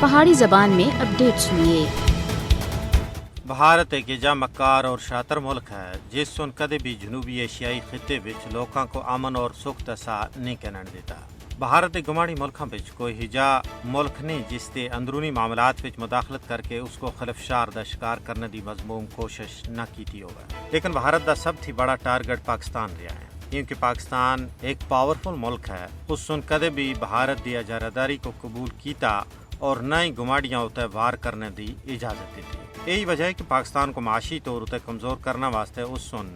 پہاڑی زبان میں اپڈیٹ سنیے۔ بھارت ایک ایجا مکار اور شاطر ملک ہے جس سن کدے بھی جنوبی ایشیائی خطے وچ لوکاں کو امن اور سکھ تسا نہیں کہن دیتا۔ بھارت دے گماڑی ملکاں وچ کوئی ہجا ملک نہیں جس دے اندرونی معاملات وچ مداخلت کر کے اس کو خلفشار دا شکار کرنے دی مضموم کوشش نہ کیتی ہوگا، لیکن بھارت دا سب تھی بڑا ٹارگٹ پاکستان رہا ہے، کیونکہ پاکستان ایک پاورفل ملک ہے۔ اس سن کدے بھی بھارت دی اجاراداری کو قبول کیتا اور نہ ہی گماڑیاں اتنے وار کرنے دی اجازت دیتی۔ یہی وجہ ہے کہ پاکستان کو معاشی طور اتنے کمزور کرنے واسطے اس سن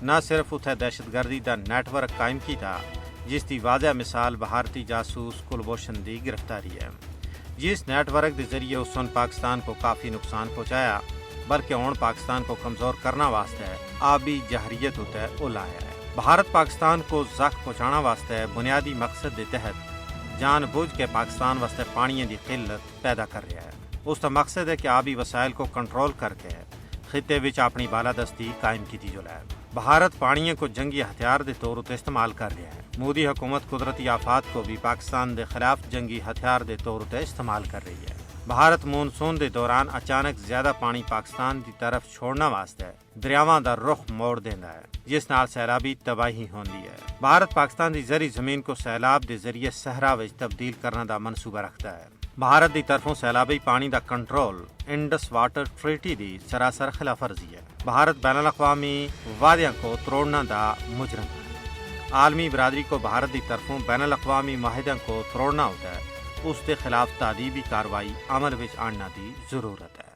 نہ صرف اتنے دہشت گردی دا نیٹ ورک قائم کیتا، جس دی واضح مثال بھارتی جاسوس کلبھوشن دی گرفتاری ہے، جس نیٹ ورک دے ذریعے اس سن پاکستان کو کافی نقصان پہنچایا، بلکہ ہن پاکستان کو کمزور کرنا واسطے آبی جہریت اتنے الایا ہے۔ بھارت پاکستان کو زخم پہنچانا واسطے بنیادی مقصد دے تحت جان بوجھ کے پاکستان واسطے پانی دی قلت پیدا کر رہا ہے۔ اس کا مقصد ہے کہ آبی وسائل کو کنٹرول کر کے خطے وچ اپنی بالادستی قائم کی جائے۔ بھارت پانی کو جنگی ہتھیار دے طور پر استعمال کر رہا ہے۔ مودی حکومت قدرتی آفات کو بھی پاکستان دے خلاف جنگی ہتھیار دے طور پر استعمال کر رہی ہے۔ بھارت مونسون دے دوران اچانک زیادہ پانی پاکستان دی طرف چھوڑنا واسطے دریاواں دا رخ موڑ دیندا ہے، جس نال سیلابی تباہی ہوندی ہے۔ بھارت پاکستان دی زرعی زمین کو سیلاب دے ذریعے صحرا وچ تبدیل کرنے دا منصوبہ رکھتا ہے۔ بھارت دی طرفوں سیلابی پانی دا کنٹرول انڈس واٹر ٹریٹی دی سراسر خلاف ورزی ہے۔ بھارت بین الاقوامی وعدیاں کو توڑنا دا مجرم ہے۔ عالمی برادری کو بھارت دی طرفوں بین الاقوامی معاہدوں کو توڑنا ہوتا ہے، اس کے خلاف تعدیبی کارروائی عمل وچ آننا دی ضرورت ہے۔